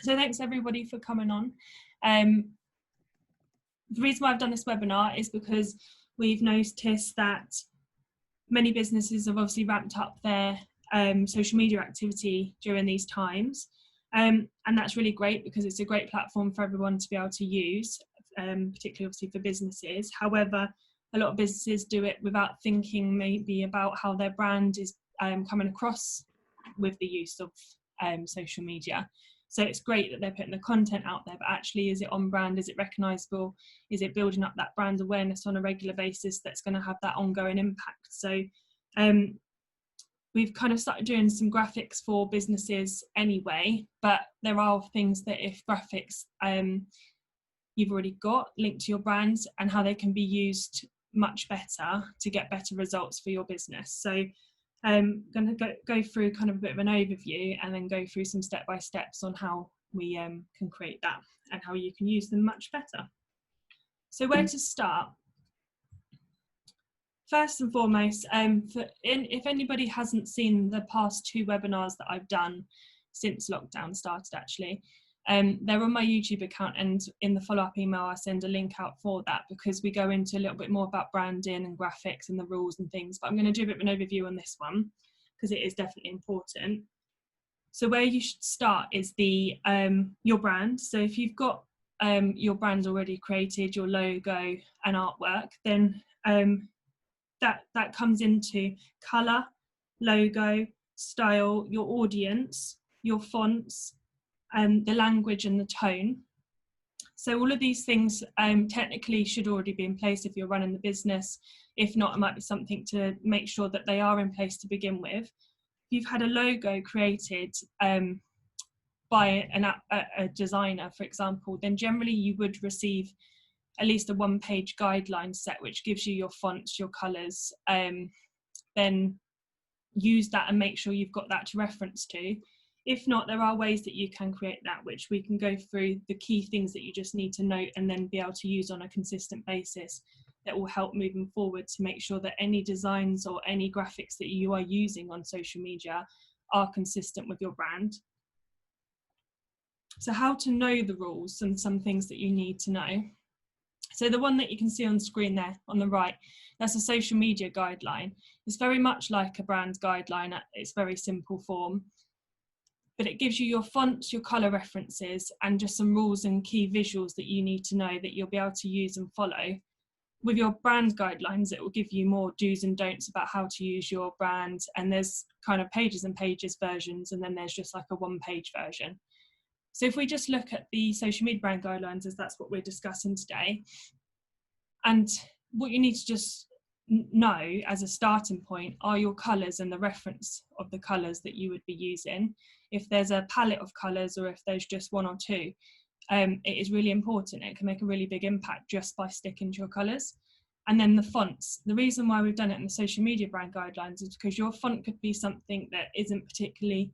So thanks everybody for coming on. The reason why I've done this webinar is because we've noticed that many businesses have obviously ramped up their social media activity during these times. And that's really great because it's a great platform for everyone to be able to use, particularly obviously for businesses. However, a lot of businesses do it without thinking maybe about how their brand is coming across with the use of social media. So it's great that they're putting the content out there, but actually, is it on brand? Is it recognizable? Is it building up that brand awareness on a regular basis that's going to have that ongoing impact? So we've kind of started doing some graphics for businesses anyway, but there are things that if graphics you've already got linked to your brands and how they can be used much better to get better results for your business. So I'm going to go through kind of a bit of an overview and then go through some step-by-steps on how we can create that and how you can use them much better. So where to start? First and foremost, if anybody hasn't seen the past 2 webinars that I've done since lockdown started actually, they're on my YouTube account, and in the follow-up email I send a link out for that because we go into a little bit more about branding and graphics and the rules and things, but I'm going to do a bit of an overview on this one because it is definitely important. So where you should start is the your brand. So if you've got your brand already created, your logo and artwork, then that comes into colour, logo, style, your audience, your fonts, the language and the tone. So all of these things technically should already be in place if you're running the business. If not, it might be something to make sure that they are in place to begin with. If you've had a logo created by a designer, for example, then generally you would receive at least a 1-page guideline set which gives you your fonts, your colours. Then use that and make sure you've got that to reference to. If not, there are ways that you can create that, which we can go through the key things that you just need to note and then be able to use on a consistent basis that will help moving forward to make sure that any designs or any graphics that you are using on social media are consistent with your brand. So how to know the rules and some things that you need to know. So the one that you can see on screen there on the right, that's a social media guideline. It's very much like a brand guideline at its very simple form, but it gives you your fonts, your colour references, and just some rules and key visuals that you need to know that you'll be able to use and follow. With your brand guidelines, it will give you more do's and don'ts about how to use your brand, and there's kind of pages and pages versions, and then there's just like a 1-page version. So if we just look at the social media brand guidelines, as that's what we're discussing today, and what you need to just know as a starting point are your colours and the reference of the colours that you would be using. If there's a palette of colours or if there's just 1 or 2, it is really important. It can make a really big impact just by sticking to your colours. And then the fonts. The reason why we've done it in the social media brand guidelines is because your font could be something that isn't particularly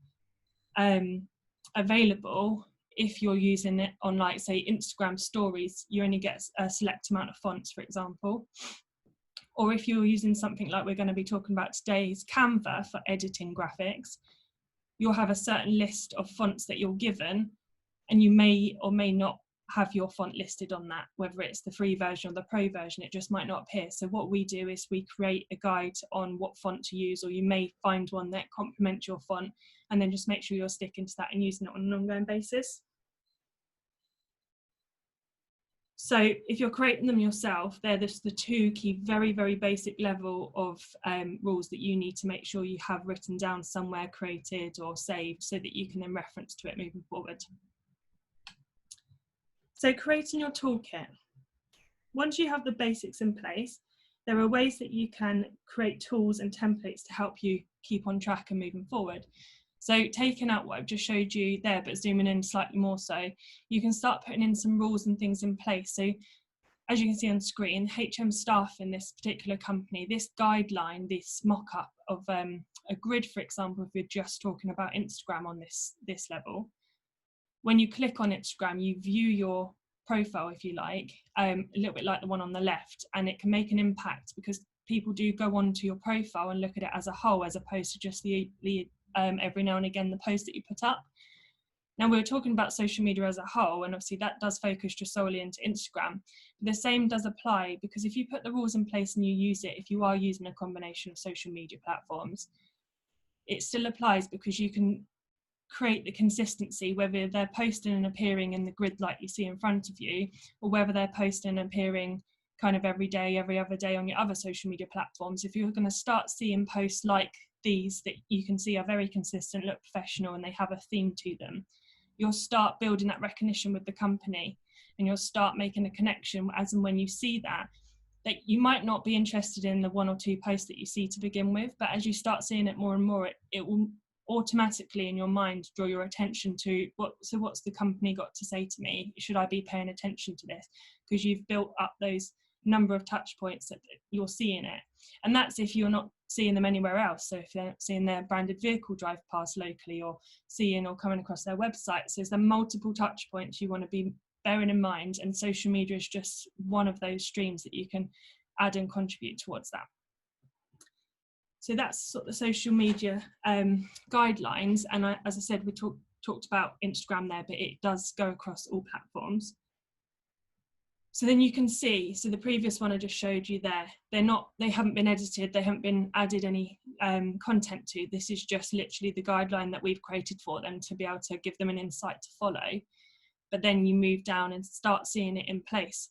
available. If you're using it on, like, say, Instagram stories, you only get a select amount of fonts, for example. Or if you're using something like we're going to be talking about today's Canva for editing graphics, you'll have a certain list of fonts that you're given, and you may or may not have your font listed on that, whether it's the free version or the pro version, it just might not appear. So what we do is we create a guide on what font to use, or you may find one that complements your font, and then just make sure you're sticking to that and using it on an ongoing basis. So if you're creating them yourself, they're just the 2 key, very, very basic level of rules that you need to make sure you have written down somewhere, created or saved, so that you can then reference to it moving forward. So creating your toolkit. Once you have the basics in place, there are ways that you can create tools and templates to help you keep on track and moving forward. So taking out what I've just showed you there, but zooming in slightly more so, you can start putting in some rules and things in place. So as you can see on screen, HM staff in this particular company, this guideline, this mock-up of a grid, for example, if you're just talking about Instagram on this level, when you click on Instagram, you view your profile, if you like, a little bit like the one on the left, and it can make an impact because people do go onto your profile and look at it as a whole, as opposed to just the every now and again the post that you put up. Now, we were talking about social media as a whole, and obviously that does focus just solely into Instagram. The same does apply, because if you put the rules in place and you use it, if you are using a combination of social media platforms, it still applies, because you can create the consistency, whether they're posting and appearing in the grid like you see in front of you, or whether they're posting and appearing kind of every day, every other day on your other social media platforms. If you're going to start seeing posts like these that you can see are very consistent, look professional, and they have a theme to them, you'll start building that recognition with the company, and you'll start making a connection as and when you see that you might not be interested in the one or two posts that you see to begin with, but as you start seeing it more and more, it will automatically in your mind draw your attention to what's the company got to say to me? Should I be paying attention to this? Because you've built up those number of touch points that you're seeing it. And that's if you're not seeing them anywhere else. So if they're seeing their branded vehicle drive past locally, or seeing or coming across their website. So there's multiple touch points you want to be bearing in mind, and social media is just one of those streams that you can add and contribute towards that. So that's sort of the social media guidelines. And as I said, we talked about Instagram there, but it does go across all platforms. So then you can see, so the previous one I just showed you there, they haven't been edited, they haven't been added any content to. This is just literally the guideline that we've created for them to be able to give them an insight to follow. But then you move down and start seeing it in place.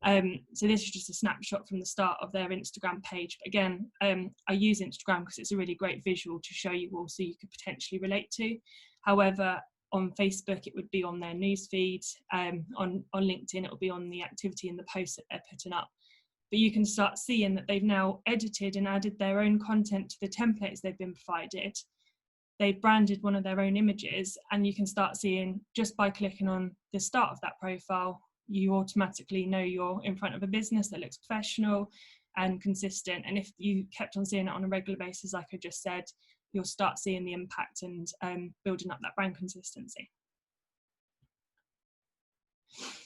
So this is just a snapshot from the start of their Instagram page. But again, I use Instagram because it's a really great visual to show you all, so you could potentially relate to. However, on Facebook, it would be on their news feed. On LinkedIn, it will be on the activity and the posts that they're putting up. But you can start seeing that they've now edited and added their own content to the templates they've been provided. They've branded one of their own images, and you can start seeing, just by clicking on the start of that profile, you automatically know you're in front of a business that looks professional and consistent. And if you kept on seeing it on a regular basis, like I just said, you'll start seeing the impact and building up that brand consistency.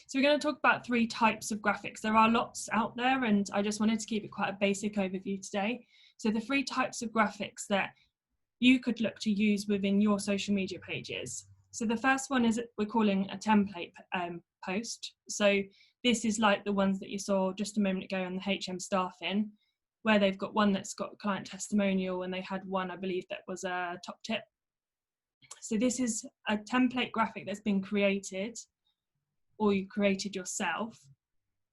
So we're going to talk about 3 types of graphics. There are lots out there, and I just wanted to keep it quite a basic overview today. So the 3 types of graphics that you could look to use within your social media pages. So the first one is we're calling a template post. So this is like the ones that you saw just a moment ago on the HM staffing, where they've got one that's got client testimonial, and they had one, I believe, that was a top tip. So this is a template graphic that's been created, or you created yourself,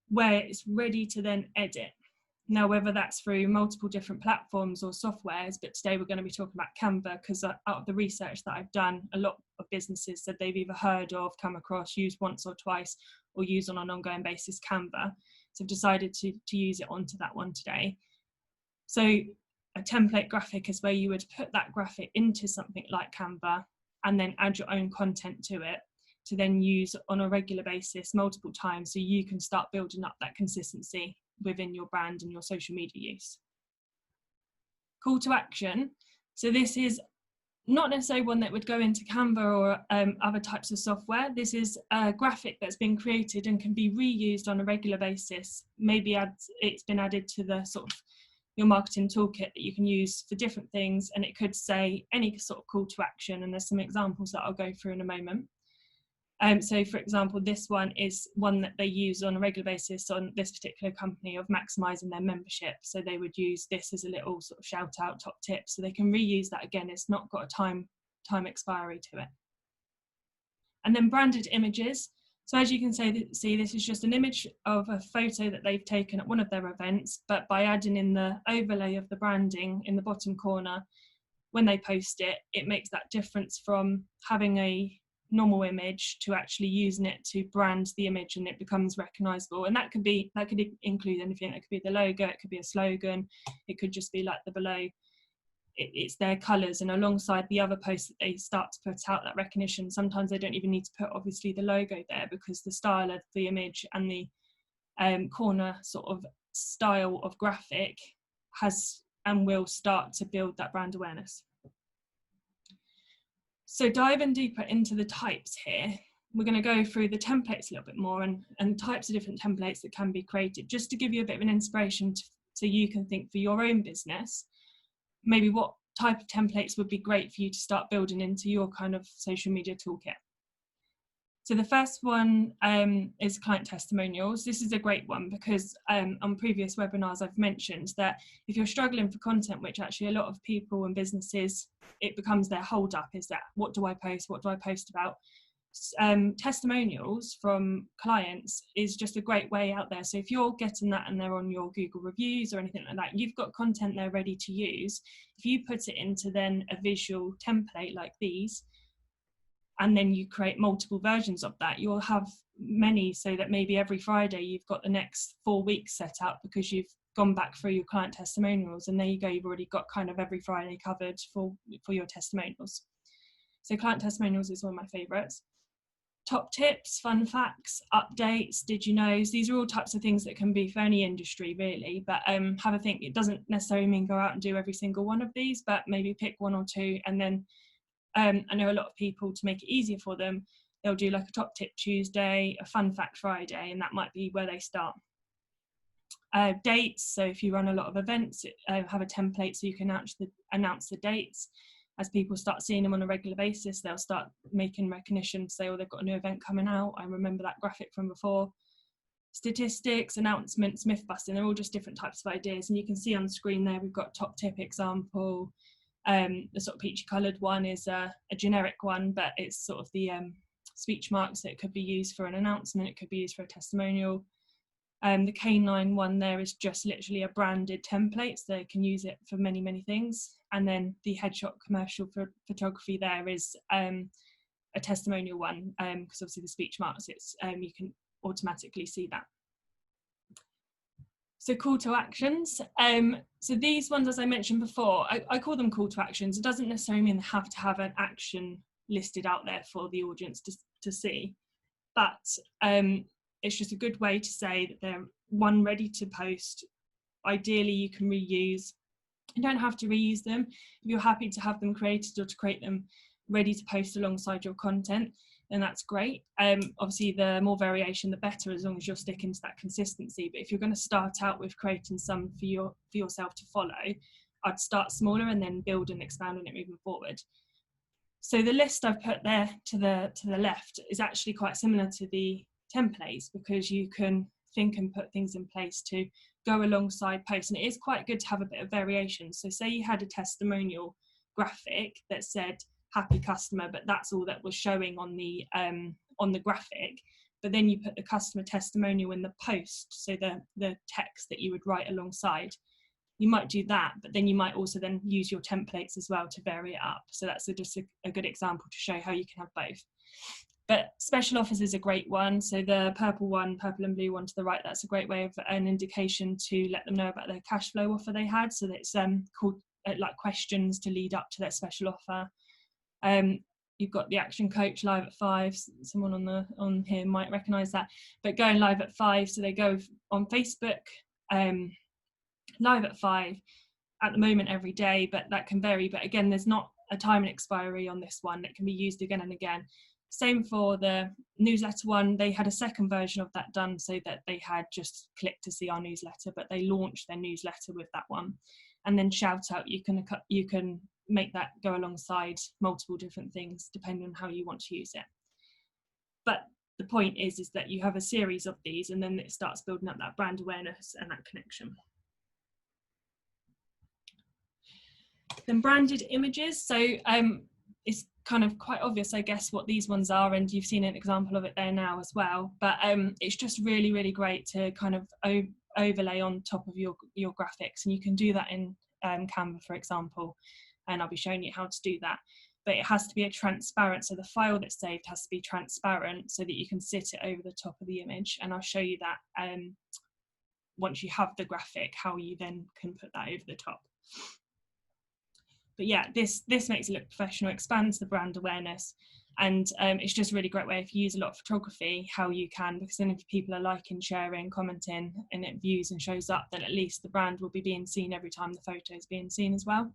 where it's ready to then edit. Now, whether that's through multiple different platforms or softwares, but today we're going to be talking about Canva, because out of the research that I've done, a lot of businesses said they've either heard of, come across, used once or twice, or use on an ongoing basis Canva. So I've decided to use it onto that one today. So a template graphic is where you would put that graphic into something like Canva and then add your own content to it, to then use on a regular basis multiple times, so you can start building up that consistency within your brand and your social media use. Call to action. So this is not necessarily one that would go into Canva or other types of software. This is a graphic that's been created and can be reused on a regular basis. Maybe it's been added to the sort of your marketing toolkit that you can use for different things, and it could say any sort of call to action, and there's some examples that I'll go through in a moment. So for example, this one is one that they use on a regular basis on this particular company of maximising their membership. So they would use this as a little sort of shout out top tip, so they can reuse that again. It's not got a time expiry to it. And then branded images. So as you can see, this is just an image of a photo that they've taken at one of their events, but by adding in the overlay of the branding in the bottom corner, when they post it, it makes that difference from having a normal image to actually using it to brand the image, and it becomes recognizable. And that could include anything. It could be the logo, it could be a slogan, it could just be like the below. It's their colors, and alongside the other posts that they start to put out that recognition. Sometimes they don't even need to put obviously the logo there, because the style of the image and the corner sort of style of graphic has and will start to build that brand awareness. So diving deeper into the types here, we're going to go through the templates a little bit more, and types of different templates that can be created, just to give you a bit of an inspiration so you can think for your own business, maybe what type of templates would be great for you to start building into your kind of social media toolkit. So the first one is client testimonials. This is a great one because on previous webinars I've mentioned that if you're struggling for content, which actually a lot of people and businesses, it becomes their hold up, is that what do I post? What do I post about? Testimonials from clients is just a great way out there. So if you're getting that and they're on your Google reviews or anything like that, you've got content there ready to use. If you put it into then a visual template like these, and then you create multiple versions of that, you'll have many, so that maybe every Friday you've got the next 4 weeks set up because you've gone back through your client testimonials, and there you go, you've already got kind of every Friday covered for your testimonials. So client testimonials is one of my favorites. Top tips, fun facts, updates, did you knows, these are all types of things that can be for any industry really, but have a think. It doesn't necessarily mean go out and do every single one of these, but maybe pick one or two, and then I know a lot of people, to make it easier for them, they'll do like a top tip Tuesday, a fun fact Friday, and that might be where they start. Dates, so if you run a lot of events, have a template so you can announce the dates. As people start seeing them on a regular basis, they'll start making recognition, say, oh, they've got a new event coming out, I remember that graphic from before. Statistics, announcements, myth busting, they're all just different types of ideas, and you can see on the screen there we've got top tip example. The sort of peachy coloured one is a generic one, but it's sort of the speech marks, so it could be used for an announcement, it could be used for a testimonial. The canine one there is just literally a branded template, so they can use it for many, many things. And then the headshot commercial for photography there is a testimonial one, because obviously the speech marks, it's you can automatically see that. So call to actions. So these ones, as I mentioned before, I call them call to actions. It doesn't necessarily mean they have to have an action listed out there for the audience to see, but it's just a good way to say that they're one, ready to post. Ideally, you can reuse. You don't have to reuse them. If you're happy to have them created or to create them ready to post alongside your content, then that's great. Obviously, the more variation, the better, as long as you're sticking to that consistency. But if you're going to start out with creating some for yourself to follow, I'd start smaller and then build and expand on it moving forward. So the list I've put there to the left is actually quite similar to the templates, because you can think and put things in place to go alongside posts, and it is quite good to have a bit of variation. So say you had a testimonial graphic that said happy customer, but that's all that was showing on the graphic, but then you put the customer testimonial in the post, so the text that you would write alongside. You might do that, but then you might also then use your templates as well to vary it up. So that's just a good example to show how you can have both. But special offers is a great one. So the purple and blue one to the right, that's a great way of an indication to let them know about their cash flow offer they had. So that it's called like questions to lead up to their special offer. You've got the action coach live at 5. Someone on here might recognise that. But going live at 5, so they go on Facebook live at 5 at the moment every day, but that can vary. But again, there's not a time and expiry on this one. It can be used again and again. Same for the newsletter one. They had a second version of that done so that they had just clicked to see our newsletter, but they launched their newsletter with that one. And then shout out, you can make that go alongside multiple different things depending on how you want to use it. But the point is that you have a series of these, and then it starts building up that brand awareness and that connection. Then branded images. So it's kind of quite obvious, I guess, what these ones are, and you've seen an example of it there now as well. But it's just really, really great to kind of overlay on top of your graphics, and you can do that in Canva, for example, and I'll be showing you how to do that. But it has to be a transparent, so the file that's saved has to be transparent so that you can sit it over the top of the image, and I'll show you that once you have the graphic, how you then can put that over the top. But yeah, this makes it look professional, expands the brand awareness, and it's just a really great way, if you use a lot of photography, how you can, because then if people are liking, sharing, commenting, and it views and shows up, then at least the brand will be being seen every time the photo is being seen as well.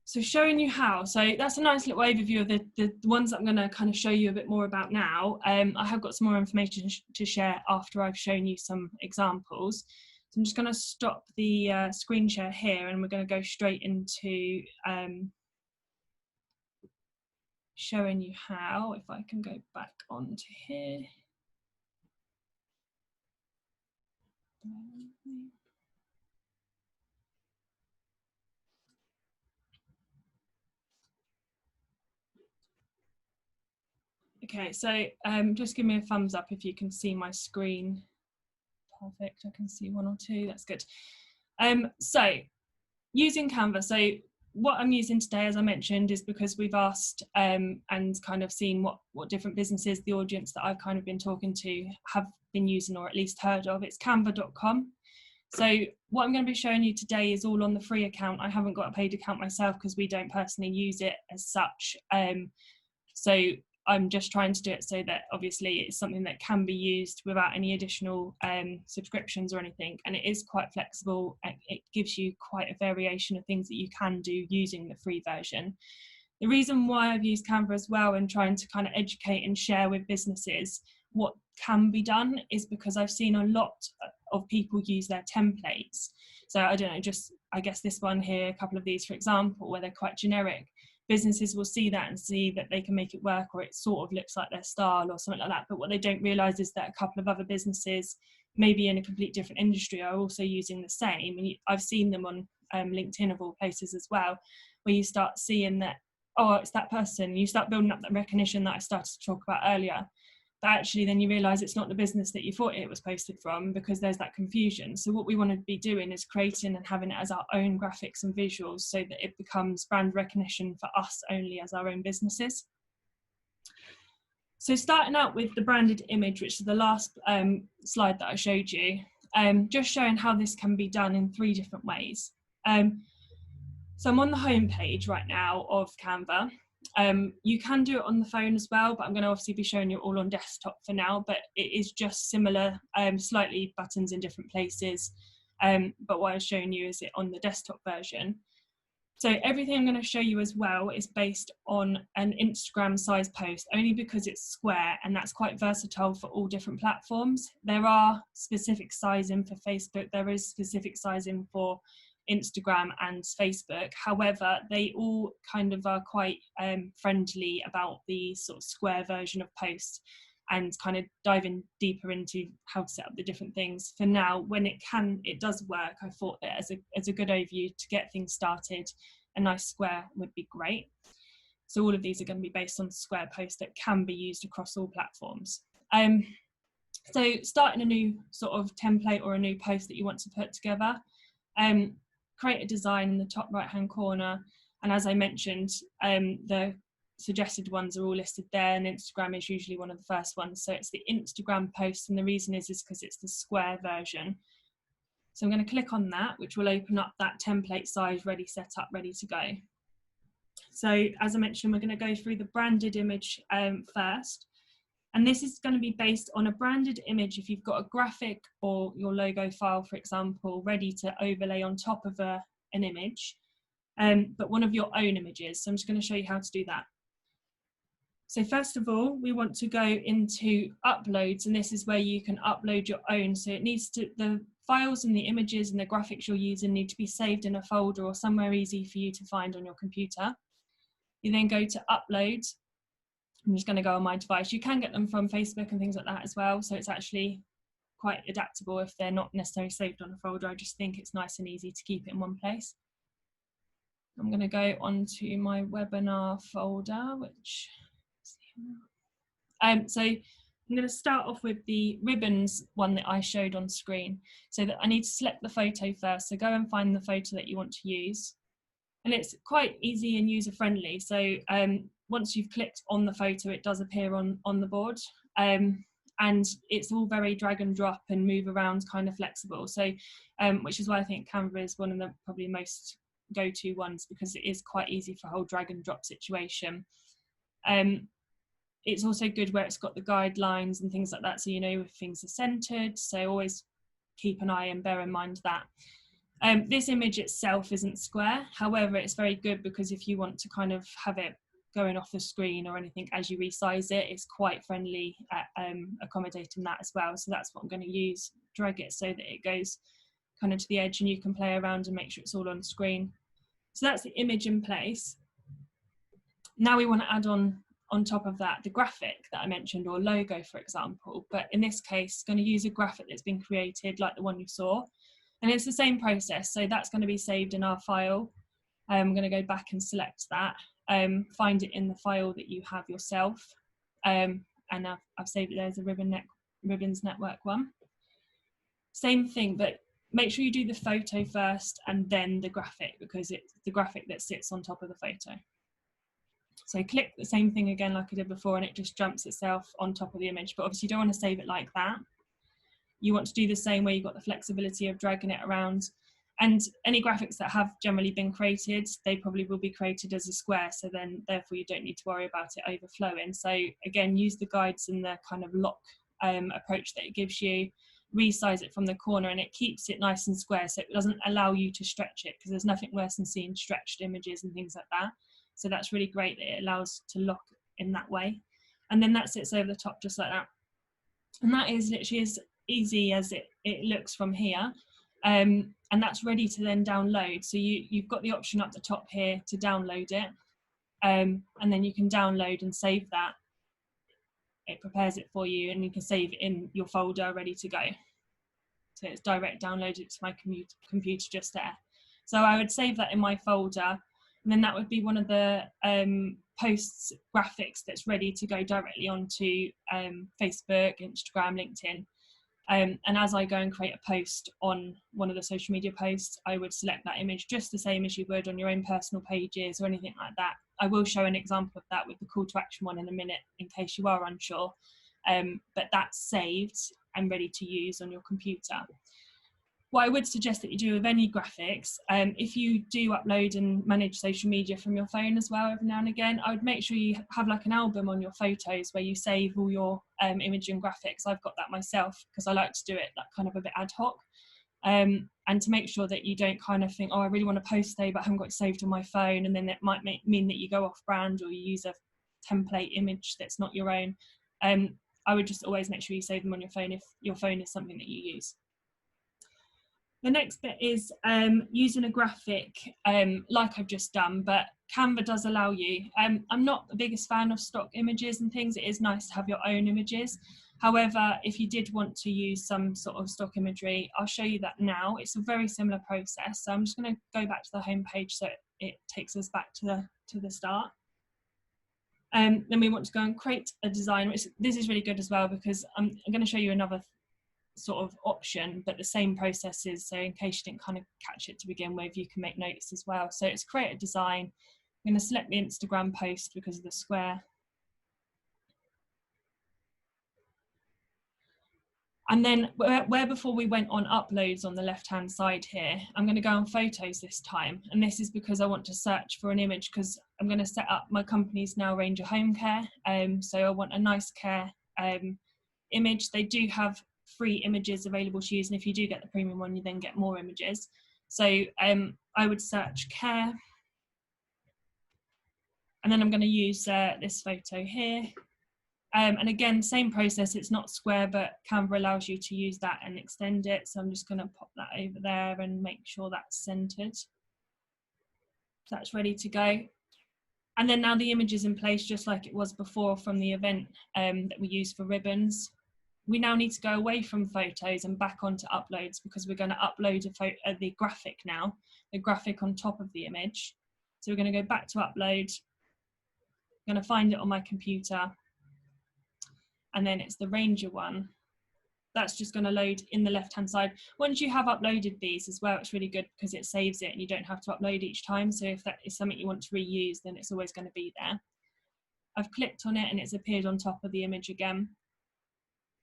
So showing you how, so that's a nice little overview of the ones that I'm going to kind of show you a bit more about now. I have got some more information to share after I've shown you some examples. So I'm just going to stop the screen share here, and we're going to go straight into showing you how, if I can go back onto here. Okay, so just give me a thumbs up if you can see my screen. Perfect, I can see 1 or 2, that's good. So using Canva, so what I'm using today, as I mentioned, is because we've asked and kind of seen what different businesses, the audience that I've kind of been talking to, have been using or at least heard of. It's canva.com. So what I'm going to be showing you today is all on the free account. I haven't got a paid account myself because we don't personally use it as such. So I'm just trying to do it so that obviously it's something that can be used without any additional subscriptions or anything. And it is quite flexible. It gives you quite a variation of things that you can do using the free version. The reason why I've used Canva as well and trying to kind of educate and share with businesses what can be done is because I've seen a lot of people use their templates. So I don't know, just I guess this one here, a couple of these, for example, where they're quite generic. Businesses will see that and see that they can make it work, or it sort of looks like their style or something like that. But what they don't realize is that a couple of other businesses, maybe in a complete different industry, are also using the same. And I've seen them on LinkedIn of all places as well, where you start seeing that, oh, it's that person. You start building up that recognition that I started to talk about earlier. But actually then you realize it's not the business that you thought it was posted from, because there's that confusion. So what we want to be doing is creating and having it as our own graphics and visuals so that it becomes brand recognition for us only as our own businesses. So starting out with the branded image, which is the last slide that I showed you, just showing how this can be done in 3 different ways. So I'm on the home page right now of Canva. You can do it on the phone as well, but I'm going to obviously be showing you all on desktop for now, but it is just similar, slightly buttons in different places. But what I'm showing you is it on the desktop version. So everything I'm going to show you as well is based on an Instagram size post, only because it's square and that's quite versatile for all different platforms. There are specific sizing for Facebook, there is specific sizing for Instagram and Facebook. However, they all kind of are quite friendly about the sort of square version of posts and kind of diving deeper into how to set up the different things. For now, when it does work, I thought that as a good overview to get things started, a nice square would be great. So all of these are going to be based on square posts that can be used across all platforms. So starting a new sort of template or a new post that you want to put together, create a design in the top right hand corner, and as I mentioned, the suggested ones are all listed there, and Instagram is usually one of the first ones. So it's the Instagram post, and the reason is because it's the square version. So I'm going to click on that, which will open up that template size ready, set up, ready to go. So as I mentioned, we're going to go through the branded image first. And this is going to be based on a branded image if you've got a graphic or your logo file, for example, ready to overlay on top of an image, but one of your own images. So I'm just going to show you how to do that. So first of all, we want to go into uploads, and this is where you can upload your own. So it needs to, the files and the images and the graphics you're using need to be saved in a folder or somewhere easy for you to find on your computer. You then go to upload. I'm just going to go on my device. You can get them from Facebook and things like that as well. So it's actually quite adaptable if they're not necessarily saved on a folder. I just think it's nice and easy to keep it in one place. I'm going to go onto my webinar folder, which, so I'm going to start off with the ribbons one that I showed on screen. So that I need to select the photo first. So go and find the photo that you want to use. And it's quite easy and user friendly. So once you've clicked on the photo, it does appear on the board. And it's all very drag and drop and move around kind of flexible. So which is why I think Canva is one of the probably most go-to ones, because it is quite easy for a whole drag and drop situation. It's also good where it's got the guidelines and things like that, so you know if things are centered. So always keep an eye and bear in mind that. This image itself isn't square, however it's very good because if you want to kind of have it going off the screen or anything as you resize it, it's quite friendly at accommodating that as well. So that's what I'm going to use, drag it so that it goes kind of to the edge and you can play around and make sure it's all on screen. So that's the image in place. Now we want to add on on top of that the graphic that I mentioned, or logo, for example. But in this case, going to use a graphic that's been created like the one you saw. And it's the same process. So that's going to be saved in our file. I'm going to go back and select that, find it in the file that you have yourself. And I've saved it there as a ribbons network one. Same thing, but make sure you do the photo first and then the graphic, because it's the graphic that sits on top of the photo. So click the same thing again like I did before, and it just jumps itself on top of the image. But obviously you don't want to save it like that. You want to do the same where you've got the flexibility of dragging it around. And any graphics that have generally been created, they probably will be created as a square. So then therefore you don't need to worry about it overflowing. So again, use the guides and the kind of lock approach that it gives you. Resize it from the corner, and it keeps it nice and square, so it doesn't allow you to stretch it, because there's nothing worse than seeing stretched images and things like that. So that's really great that it allows to lock in that way. And then that sits over the top just like that. And that is literally as easy as it looks from here. And that's ready to then download. So you've got the option up the top here to download it. And then you can download and save that. It prepares it for you, and you can save it in your folder ready to go. So it's direct downloaded to my computer just there. So I would save that in my folder, and then that would be one of the posts graphics that's ready to go directly onto Facebook, Instagram, LinkedIn. And as I go and create a post on one of the social media posts, I would select that image just the same as you would on your own personal pages or anything like that. I will show an example of that with the call to action one in a minute in case you are unsure. But that's saved and ready to use on your computer. What I would suggest that you do with any graphics, if you do upload and manage social media from your phone as well every now and again, I would make sure you have like an album on your photos where you save all your image and graphics. I've got that myself because I like to do it like kind of a bit ad hoc. And to make sure that you don't kind of think, oh, I really want to post today, but I haven't got it saved on my phone. And then it might mean that you go off brand or you use a template image that's not your own. I would just always make sure you save them on your phone if your phone is something that you use. The next bit is using a graphic like I've just done, but Canva does allow you. I'm not the biggest fan of stock images and things. It is nice to have your own images. However, if you did want to use some sort of stock imagery, I'll show you that now. It's a very similar process. So I'm just going to go back to the home page so it takes us back to the start. Then we want to go and create a design, which this is really good as well because I'm going to show you another sort of option, but the same processes. So in case you didn't kind of catch it to begin with, you can make notes as well. So it's create a design. I'm going to select the Instagram post because of the square. And then where before we went on uploads on the left-hand side here, I'm going to go on photos this time. And this is because I want to search for an image because I'm going to set up my company's now range of home care. So I want a nice care image. They do have free images available to use, and if you do get the premium one, you then get more images. So I would search care, and then I'm going to use this photo here. And again, same process, it's not square, but Canva allows you to use that and extend it. So I'm just going to pop that over there and make sure that's centered. So that's ready to go. And then now the image is in place just like it was before from the event that we used for ribbons. We now need to go away from photos and back onto uploads because we're going to upload the graphic now, the graphic on top of the image. So we're going to go back to upload, I'm going to find it on my computer, and then it's the Ranger one. That's just going to load in the left-hand side. Once you have uploaded these as well, it's really good because it saves it and you don't have to upload each time. So if that is something you want to reuse, then it's always going to be there. I've clicked on it and it's appeared on top of the image again.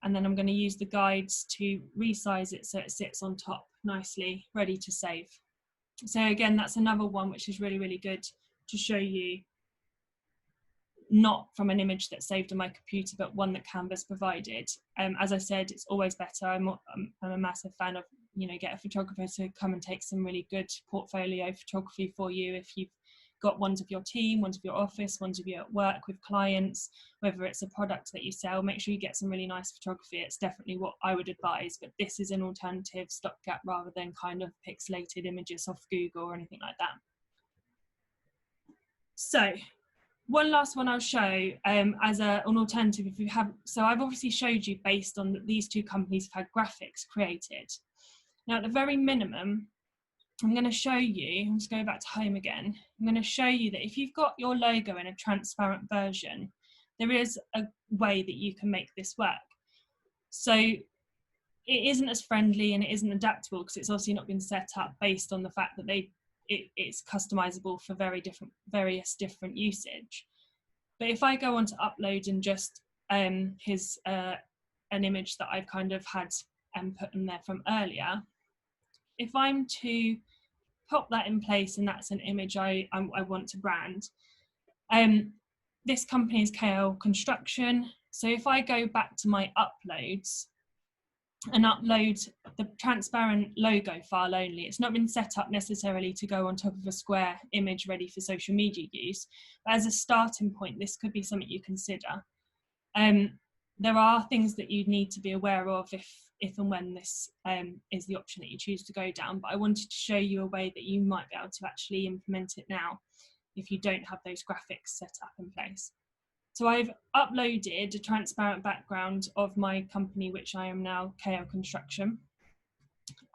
And then I'm going to use the guides to resize it so it sits on top nicely, ready to save. So again, that's another one which is really, really good to show you, not from an image that's saved on my computer, but one that Canva's provided. As I said, it's always better. I'm a massive fan of, get a photographer to come and take some really good portfolio photography for you if you've got ones of your team, ones of your office, ones of you at work with clients, whether it's a product that you sell, make sure you get some really nice photography. It's definitely what I would advise, but this is an alternative stopgap rather than kind of pixelated images off Google or anything like that. So One last one I'll show as an alternative if you have, so I've obviously showed you based on that these two companies have had graphics created. Now at the very minimum, I'm going to show you, let's go back to home again, I'm going to show you that if you've got your logo in a transparent version, there is a way that you can make this work. So it isn't as friendly and it isn't adaptable because it's obviously not been set up based on the fact that it's customizable for various different usage. But if I go on to upload and just here's an image that I've kind of had put in there from earlier, if I'm to pop that in place and that's an image I want to brand, this company is KL Construction. So if I go back to my uploads and upload the transparent logo file only, it's not been set up necessarily to go on top of a square image ready for social media use, but as a starting point this could be something you consider. There are things that you need to be aware of if and when this is the option that you choose to go down, but I wanted to show you a way that you might be able to actually implement it now if you don't have those graphics set up in place. So I've uploaded a transparent background of my company, which I am now KL Construction.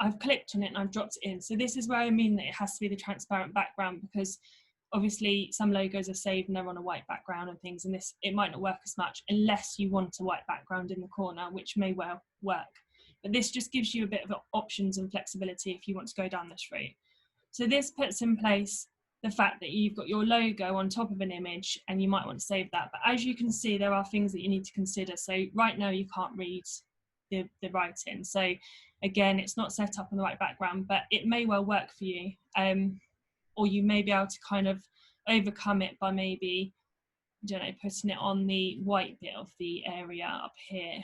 I've clicked on it and I've dropped it in. So this is where I mean that it has to be the transparent background, because obviously some logos are saved and they're on a white background and things, and this, it might not work as much unless you want a white background in the corner, which may well work. But this just gives you a bit of options and flexibility if you want to go down this route. So this puts in place the fact that you've got your logo on top of an image and you might want to save that. But as you can see, there are things that you need to consider. So right now you can't read the writing. So again, it's not set up on the right background, but it may well work for you. Or you may be able to kind of overcome it by maybe, I don't know, putting it on the white bit of the area up here.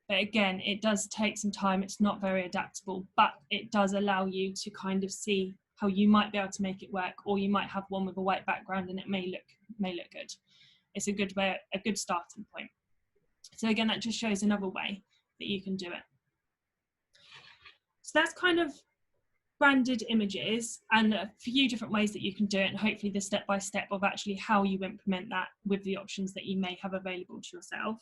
But again, it does take some time. It's not very adaptable, but it does allow you to kind of see how you might be able to make it work, or you might have one with a white background and it may look good. It's a good starting point. So again, that just shows another way that you can do it. So that's kind of branded images and a few different ways that you can do it, and hopefully the step-by-step of actually how you implement that with the options that you may have available to yourself.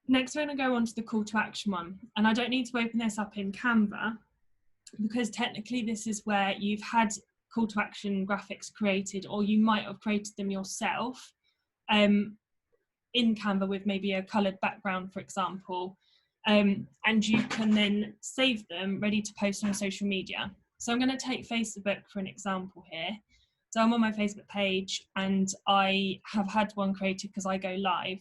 Next, we're going to go on to the call to action one, and I don't need to open this up in Canva because technically this is where you've had call to action graphics created, or you might have created them yourself in Canva with maybe a coloured background, for example, and you can then save them ready to post on social media. So I'm going to take Facebook for an example here. So I'm on my Facebook page and I have had one created because I go live.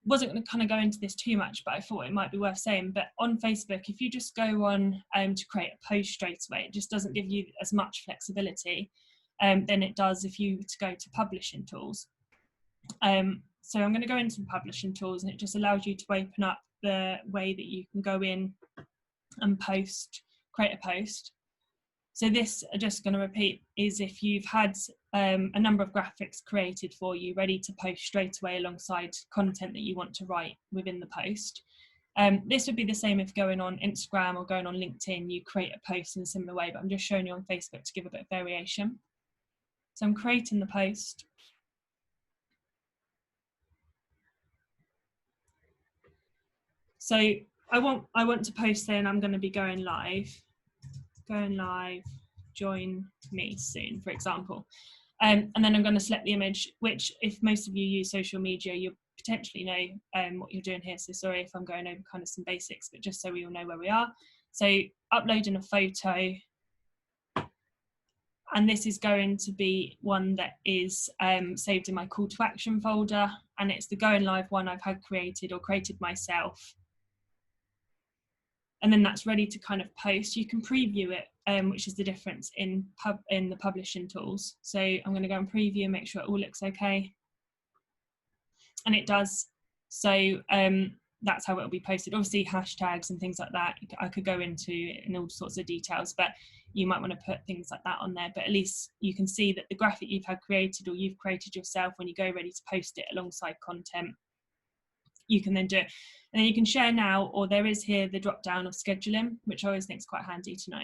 Wasn't going to kind of go into this too much, but I thought it might be worth saying. But on Facebook, if you just go on to create a post straight away, it just doesn't give you as much flexibility than it does if you were to go to publishing tools. So I'm going to go into the publishing tools, and it just allows you to open up the way that you can go in and create a post. So this, I'm just going to repeat, is if you've had a number of graphics created for you ready to post straight away alongside content that you want to write within the post. This would be the same if going on Instagram or going on LinkedIn, you create a post in a similar way, but I'm just showing you on Facebook to give a bit of variation. So I'm creating the post. So I want to post saying I'm going to be going live, join me soon, for example. And then I'm going to select the image, which if most of you use social media, you potentially know what you're doing here. So sorry if I'm going over kind of some basics, but just so we all know where we are. So uploading a photo. And this is going to be one that is saved in my call to action folder. And it's the going live one I've had created or created myself. And then that's ready to kind of post. You can preview it, which is the difference in the publishing tools. So I'm going to go and preview and make sure it all looks okay. And it does. So that's how it'll be posted. Obviously hashtags and things like that, I could go into in all sorts of details, but you might want to put things like that on there. But at least you can see that the graphic you've had created or you've created yourself, when you go ready to post it alongside content, you can then do it. And then you can share now, or there is here the drop down of scheduling, which I always think is quite handy to know.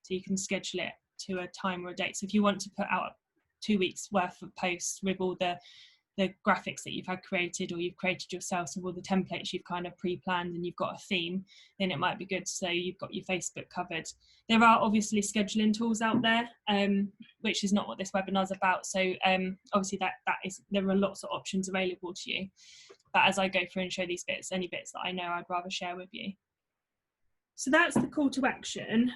So you can schedule it to a time or a date. So if you want to put out 2 weeks worth of posts with all the graphics that you've had created or you've created yourself, so all the templates you've kind of pre-planned and you've got a theme, then it might be good to say you've got your Facebook covered. There are obviously scheduling tools out there, which is not what this webinar is about. So obviously there are lots of options available to you. But as I go through and show these bits, any bits that I know I'd rather share with you. So that's the call to action.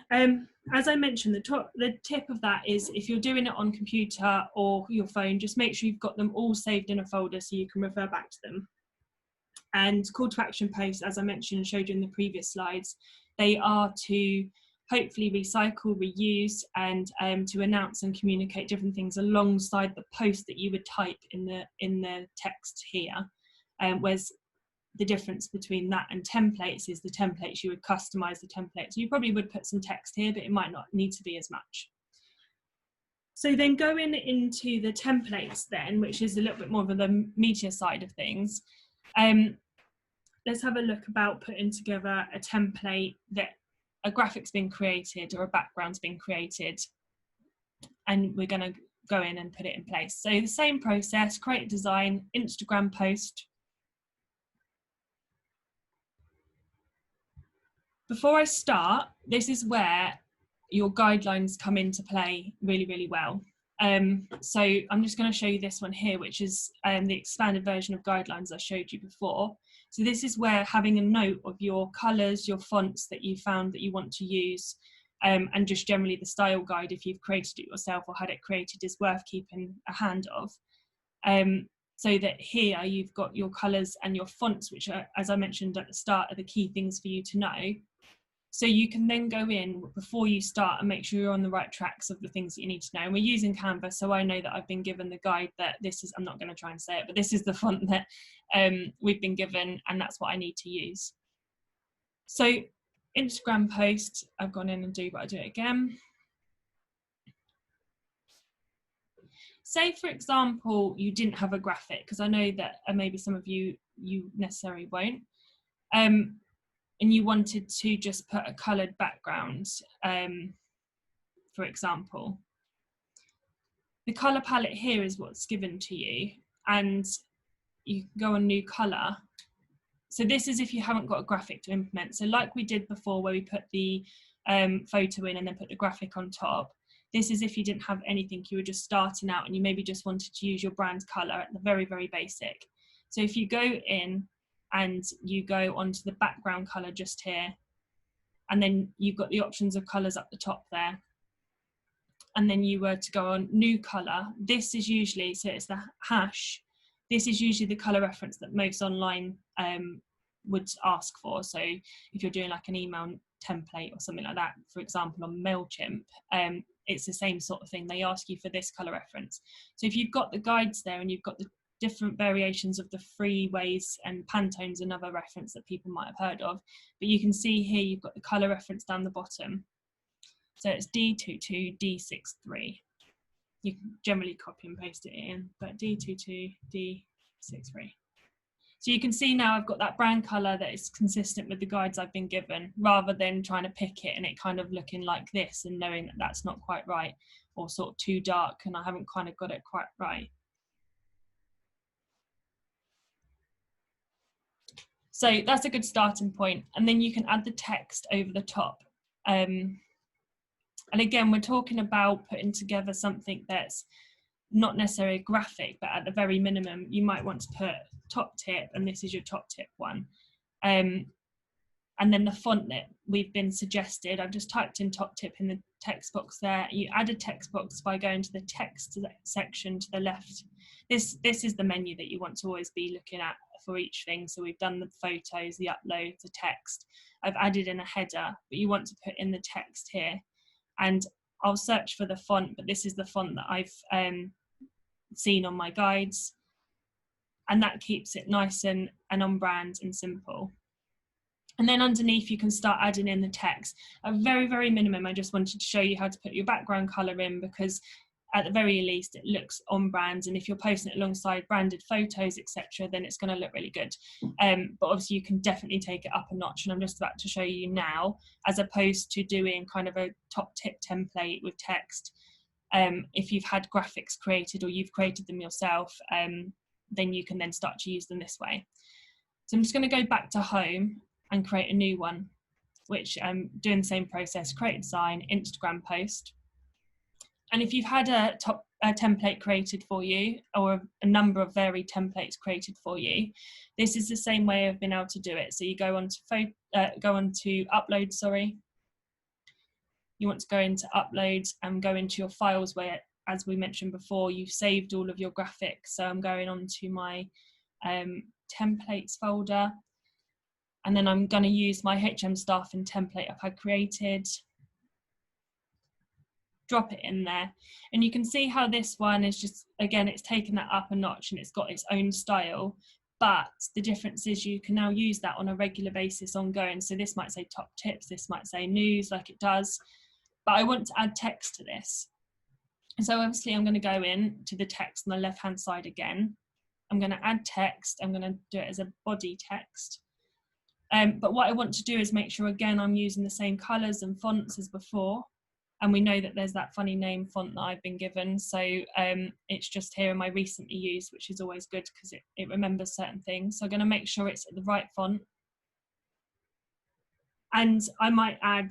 As I mentioned, the tip of that is if you're doing it on computer or your phone, just make sure you've got them all saved in a folder so you can refer back to them. And call to action posts, as I mentioned and showed you in the previous slides, they are to hopefully recycle, reuse, and to announce and communicate different things alongside the post that you would type in the text here. Whereas the difference between that and templates is the templates, you would customize the templates. You probably would put some text here, but it might not need to be as much. So then going into the templates then, which is a little bit more of the media side of things, let's have a look about putting together a template that a graphic's been created or a background's been created, and we're going to go in and put it in place. So the same process, create a design, Instagram post. Before I start, this is where your guidelines come into play really, really well. So I'm just going to show you this one here, which is the expanded version of guidelines I showed you before. So this is where having a note of your colours, your fonts that you found that you want to use, and just generally the style guide, if you've created it yourself or had it created, is worth keeping a hand of. So that here you've got your colours and your fonts, which are, as I mentioned at the start, are the key things for you to know. So you can then go in before you start and make sure you're on the right tracks of the things that you need to know. And we're using Canva, so I know that I've been given the guide that this is, I'm not going to try and say it, but this is the font that we've been given, and that's what I need to use. So Instagram post, I've gone in and but I do it again. Say, for example, you didn't have a graphic, because I know that maybe some of you necessarily won't. And you wanted to just put a coloured background, for example. The colour palette here is what's given to you, and you can go on new colour. So this is if you haven't got a graphic to implement. So like we did before where we put the photo in and then put the graphic on top, this is if you didn't have anything, you were just starting out and you maybe just wanted to use your brand colour at the very, very basic. So if you go in and you go onto the background colour just here, and then you've got the options of colours up the top there, and then you were to go on new colour, this is usually, so it's the hash, this is usually the colour reference that most online would ask for. So if you're doing like an email template or something like that, for example on MailChimp, it's the same sort of thing. They ask you for this colour reference. So if you've got the guides there and you've got the different variations of the freeways, and Pantone's another reference that people might have heard of, but you can see here you've got the colour reference down the bottom. So it's D22D63. You can generally copy and paste it in, but D22D63. So you can see now I've got that brand colour that is consistent with the guides I've been given, rather than trying to pick it and it kind of looking like this and knowing that that's not quite right, or sort of too dark and I haven't kind of got it quite right. So that's a good starting point. And then you can add the text over the top. And again, we're talking about putting together something that's not necessarily graphic, but at the very minimum, you might want to put top tip, and this is your top tip one. And then the font that we've been suggested, I've just typed in top tip in the text box there. You add a text box by going to the text section to the left. This is the menu that you want to always be looking at for each thing. So we've done the photos, the uploads, the text. I've added in a header, but you want to put in the text here. And I'll search for the font, but this is the font that I've seen on my guides. And that keeps it nice and on brand and simple. And then underneath you can start adding in the text. At very, very minimum, I just wanted to show you how to put your background colour in, because at the very least it looks on brand, and if you're posting it alongside branded photos, etc., then it's going to look really good. But obviously you can definitely take it up a notch, and I'm just about to show you now, as opposed to doing kind of a top tip template with text. If you've had graphics created or you've created them yourself, then you can then start to use them this way. So I'm just going to go back to home and create a new one, which doing the same process, create a design, Instagram post. And if you've had a template created for you, or a number of varied templates created for you, this is the same way I've been able to do it. So you go on to upload, sorry. You want to go into uploads and go into your files where, as we mentioned before, you've saved all of your graphics. So I'm going on to my templates folder, and then I'm going to use my HM staffing template I've had created, drop it in there, and you can see how this one is just, again, it's taken that up a notch and it's got its own style, but the difference is you can now use that on a regular basis ongoing. So this might say top tips, this might say news, like it does, but I want to add text to this. So obviously I'm going to go in to the text on the left hand side again. I'm going to add text. I'm going to do it as a body text. But what I want to do is make sure, again, I'm using the same colours and fonts as before. And we know that there's that funny name font that I've been given. So it's just here in my recently used, which is always good because it remembers certain things. So I'm going to make sure it's at the right font. And I might add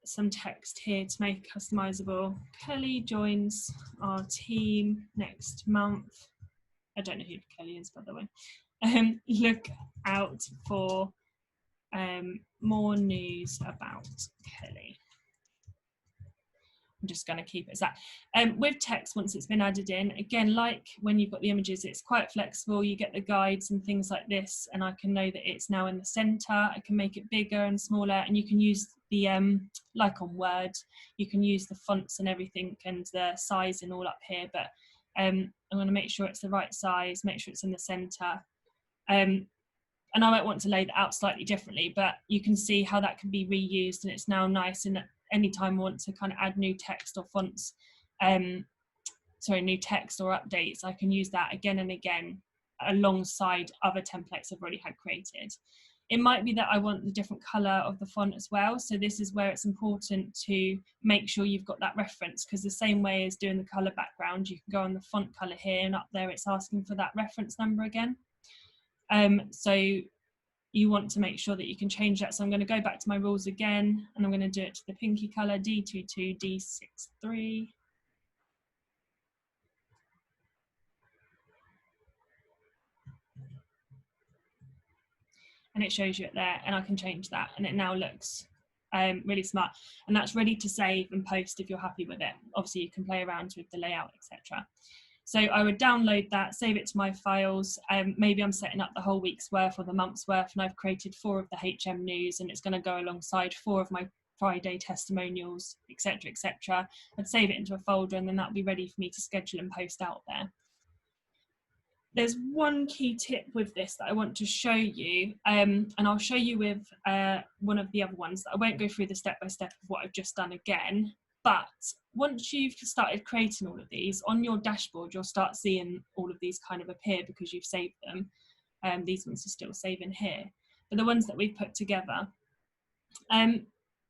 some text here to make it customizable. Kelly joins our team next month. I don't know who Kelly is, by the way. Look out for more news about Kelly. I'm just going to keep it as that. With text, once it's been added in, again, like when you've got the images, it's quite flexible. You get the guides and things like this, and I can know that it's now in the center. I can make it bigger and smaller, and you can use the, like on Word, you can use the fonts and everything and the sizing all up here, but I'm going to make sure it's the right size, make sure it's in the center. And I might want to lay that out slightly differently, but you can see how that can be reused, and it's now nice. And anytime I want to kind of add new text or fonts, new text or updates, I can use that again and again alongside other templates I've already had created. It might be that I want the different color of the font as well. So this is where it's important to make sure you've got that reference, because the same way as doing the color background, you can go on the font color here, and up there it's asking for that reference number again. So you want to make sure that you can change that. So I'm going to go back to my rules again, and I'm going to do it to the pinky color, D22, D63. And it shows you it there, and I can change that, and it now looks really smart. And that's ready to save and post if you're happy with it. Obviously you can play around with the layout, etc. So I would download that, save it to my files. Maybe I'm setting up the whole week's worth or the month's worth, and I've created 4 of the HM news, and it's going to go alongside 4 of my Friday testimonials, etc., etc. I'd save it into a folder, and then that'll be ready for me to schedule and post out there. There's one key tip with this that I want to show you, and I'll show you with one of the other ones. I won't go through the step-by-step of what I've just done again, but once you've started creating all of these, on your dashboard, you'll start seeing all of these kind of appear because you've saved them. These ones are still saving here, but the ones that we've put together,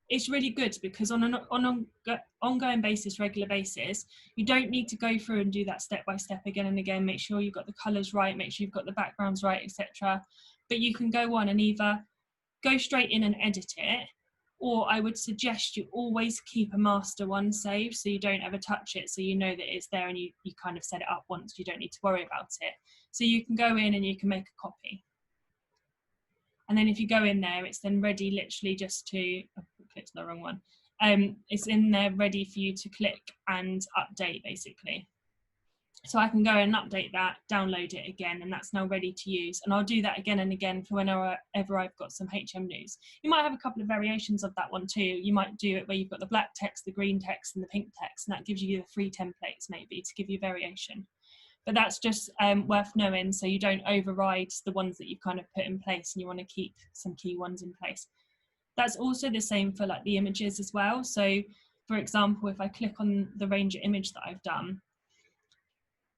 it's really good because on an ongoing basis, regular basis, you don't need to go through and do that step by step again and again. Make sure you've got the colors right, make sure you've got the backgrounds right, etc. But you can go on and either go straight in and edit it, or I would suggest you always keep a master one saved so you don't ever touch it, so you know that it's there and you kind of set it up once, you don't need to worry about it. So you can go in and you can make a copy. And then if you go in there, it's then ready literally just to, oh, I clicked the wrong one. It's in there ready for you to click and update basically. So I can go and update that, download it again, and that's now ready to use. And I'll do that again and again for whenever I've got some HM news. You might have a couple of variations of that one too. You might do it where you've got the black text, the green text, and the pink text, and that gives you the 3 templates maybe to give you variation. But that's just worth knowing, so you don't override the ones that you've kind of put in place, and you want to keep some key ones in place. That's also the same for like the images as well. So for example, if I click on the Ranger image that I've done,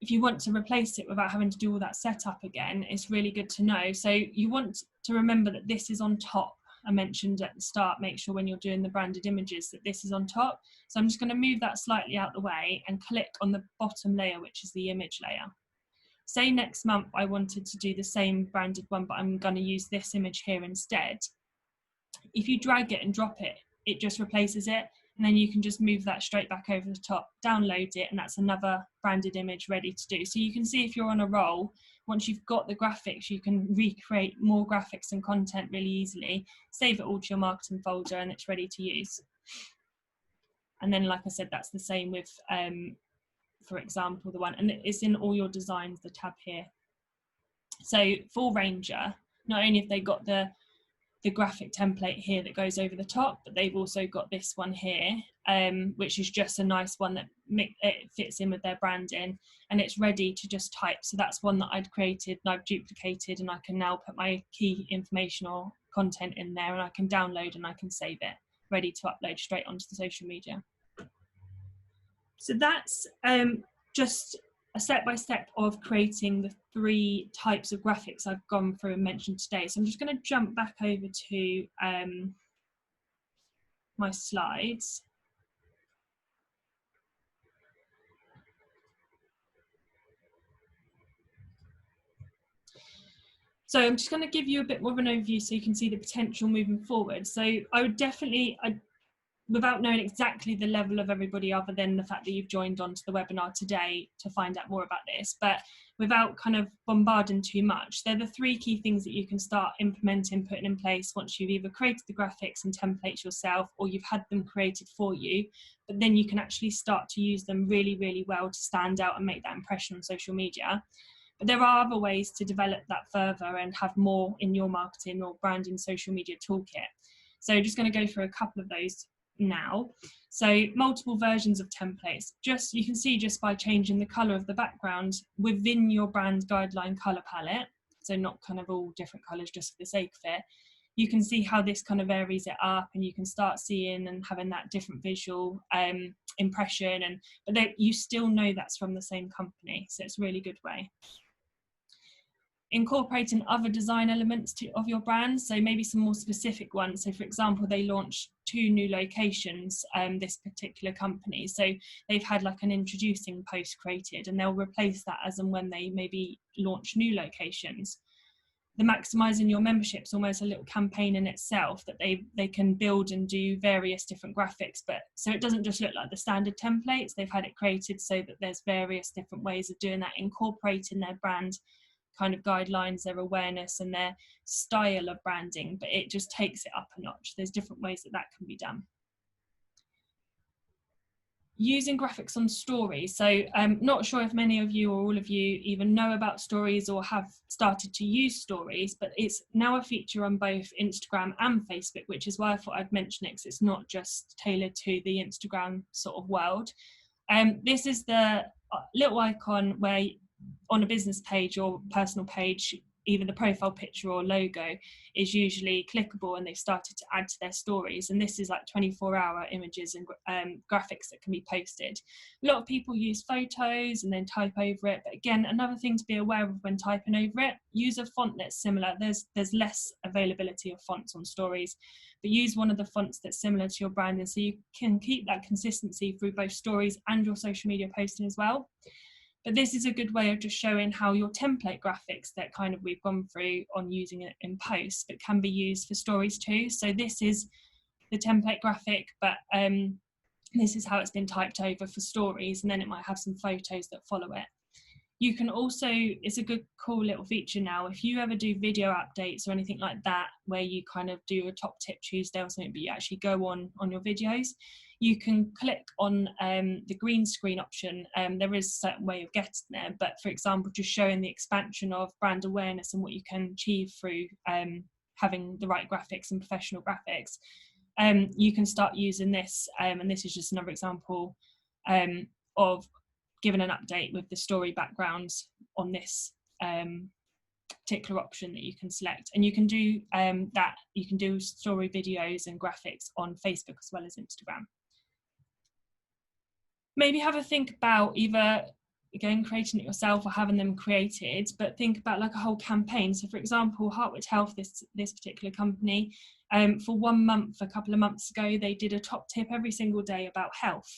if you want to replace it without having to do all that setup again, it's really good to know. So you want to remember that this is on top. I mentioned at the start, make sure when you're doing the branded images that this is on top. So I'm just going to move that slightly out the way and click on the bottom layer, which is the image layer. Say next month I wanted to do the same branded one, but I'm going to use this image here instead. If you drag it and drop it, it just replaces it. And then you can just move that straight back over the top, download it, and that's another branded image ready to do. So you can see if you're on a roll, once you've got the graphics, you can recreate more graphics and content really easily, save it all to your marketing folder, and it's ready to use. And then, like I said, that's the same with, for example, the one, and it's in all your designs, the tab here. So for Ranger, not only have they got the graphic template here that goes over the top, but they've also got this one here, which is just a nice one that it fits in with their branding, and it's ready to just type. So that's one that I'd created and I've duplicated, and I can now put my key information or content in there, and I can download and I can save it, ready to upload straight onto the social media. So that's just a step-by-step of creating the 3 types of graphics I've gone through and mentioned today. So I'm just going to jump back over to my slides. So I'm just going to give you a bit more of an overview so you can see the potential moving forward. So I would definitely, without knowing exactly the level of everybody other than the fact that you've joined onto the webinar today to find out more about this, but without kind of bombarding too much, they're the 3 key things that you can start implementing, putting in place once you've either created the graphics and templates yourself, or you've had them created for you, but then you can actually start to use them really, really well to stand out and make that impression on social media. But there are other ways to develop that further and have more in your marketing or branding social media toolkit. So just going to go through a couple of those now. So multiple versions of templates, just you can see just by changing the color of the background within your brand guideline color palette, so not kind of all different colors just for the sake of it, you can see how this kind of varies it up, and you can start seeing and having that different visual impression, and but you still know that's from the same company, so it's a really good way. Incorporating other design elements of your brand, so maybe some more specific ones. So for example, they launched 2 new locations, this particular company, so they've had like an introducing post created, and they'll replace that as and when they maybe launch new locations. The maximizing your membership is almost a little campaign in itself, that they can build and do various different graphics, but so it doesn't just look like the standard templates. They've had it created so that there's various different ways of doing that, incorporating their brand kind of guidelines, their awareness and their style of branding, but it just takes it up a notch. There's different ways that can be done. Using graphics on stories. So I'm not sure if many of you or all of you even know about stories or have started to use stories, but it's now a feature on both Instagram and Facebook, which is why I thought I'd mention it, because it's not just tailored to the Instagram sort of world. This is the little icon where on a business page or personal page, either the profile picture or logo is usually clickable, and they've started to add to their stories. And this is like 24-hour images and graphics that can be posted. A lot of people use photos and then type over it. But again, another thing to be aware of when typing over it, use a font that's similar. There's less availability of fonts on stories, but use one of the fonts that's similar to your branding, so you can keep that consistency through both stories and your social media posting as well. But this is a good way of just showing how your template graphics that kind of we've gone through on using it in posts, but can be used for stories too. So this is the template graphic, but this is how it's been typed over for stories, and then it might have some photos that follow it. You can also, it's a good cool little feature now, if you ever do video updates or anything like that, where you kind of do a top tip Tuesday or something, but you actually go on your videos, you can click on the green screen option. There is a certain way of getting there, but for example, just showing the expansion of brand awareness and what you can achieve through having the right graphics and professional graphics. You can start using this, and this is just another example of giving an update with the story backgrounds on this particular option that you can select. And you can do that, you can do story videos and graphics on Facebook as well as Instagram. Maybe have a think about either again, creating it yourself or having them created, but think about like a whole campaign. So for example, Heartwich Health, this particular company, for 1 month, a couple of months ago, they did a top tip every single day about health,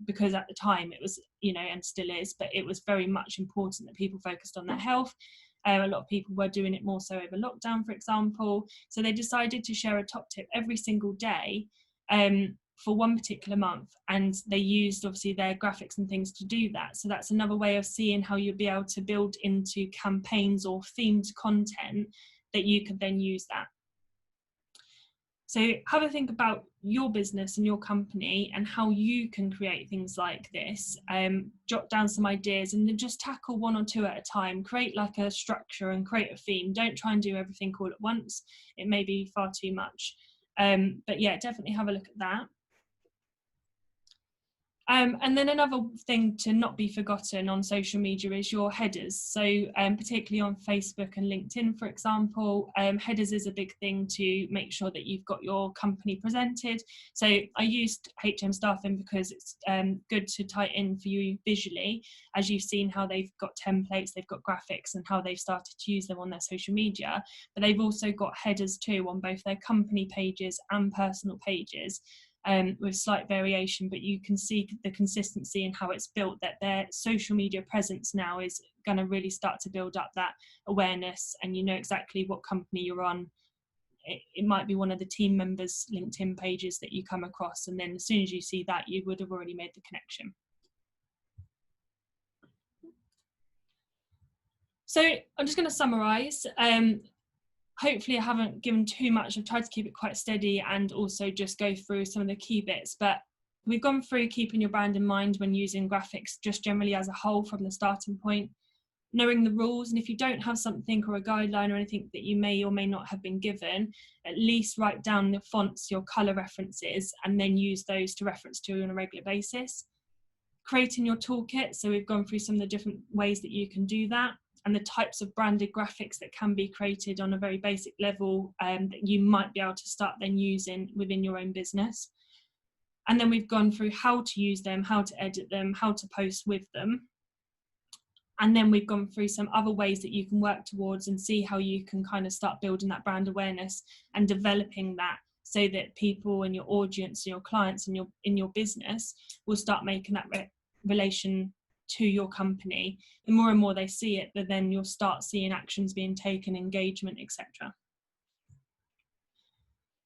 because at the time it was, you know, and still is, but it was very much important that people focused on their health. A lot of people were doing it more so over lockdown, for example. So they decided to share a top tip every single day, for one particular month, and they used obviously their graphics and things to do that. So that's another way of seeing how you'll be able to build into campaigns or themed content that you could then use that. So have a think about your business and your company and how you can create things like this. Jot down some ideas and then just tackle 1 or 2 at a time. Create like a structure and create a theme. Don't try and do everything all at once. It may be far too much. But yeah, definitely have a look at that. And then another thing to not be forgotten on social media is your headers. So particularly on Facebook and LinkedIn, for example, headers is a big thing to make sure that you've got your company presented. So I used HM Staffing because it's good to tie in for you visually, as you've seen how they've got templates, they've got graphics and how they've started to use them on their social media. But they've also got headers too on both their company pages and personal pages. With slight variation, but you can see the consistency in how it's built, that their social media presence now is going to really start to build up that awareness, and you know exactly what company you're on. It might be one of the team members' LinkedIn pages that you come across, and then as soon as you see that, you would have already made the connection. So I'm just going to summarize. Hopefully I haven't given too much. I've tried to keep it quite steady and also just go through some of the key bits, but we've gone through keeping your brand in mind when using graphics just generally as a whole from the starting point, knowing the rules, and if you don't have something or a guideline or anything that you may or may not have been given, at least write down the fonts, your color references, and then use those to reference to on a regular basis. Creating your toolkit, so we've gone through some of the different ways that you can do that, and the types of branded graphics that can be created on a very basic level that you might be able to start then using within your own business. And then we've gone through how to use them, how to edit them, how to post with them. And then we've gone through some other ways that you can work towards and see how you can kind of start building that brand awareness and developing that, so that people and your audience and your clients and in your business will start making that relation to your company. The more and more they see it, but then you'll start seeing actions being taken, engagement, etc.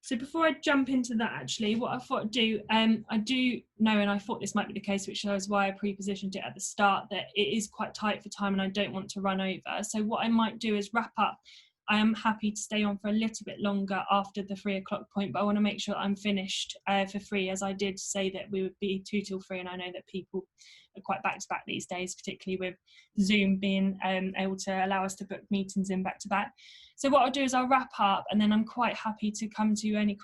So before I jump into that, actually, what I thought I'd do, I do know, and I thought this might be the case, which shows why I pre-positioned it at the start, that it is quite tight for time and I don't want to run over. So what I might do is wrap up. I am happy to stay on for a little bit longer after the 3 o'clock point, but I want to make sure I'm finished for 3, as I did say that we would be 2 till 3, and I know that people are quite back to back these days, particularly with Zoom being able to allow us to book meetings in back to back. So what I'll do is I'll wrap up, and then I'm quite happy to come to any questions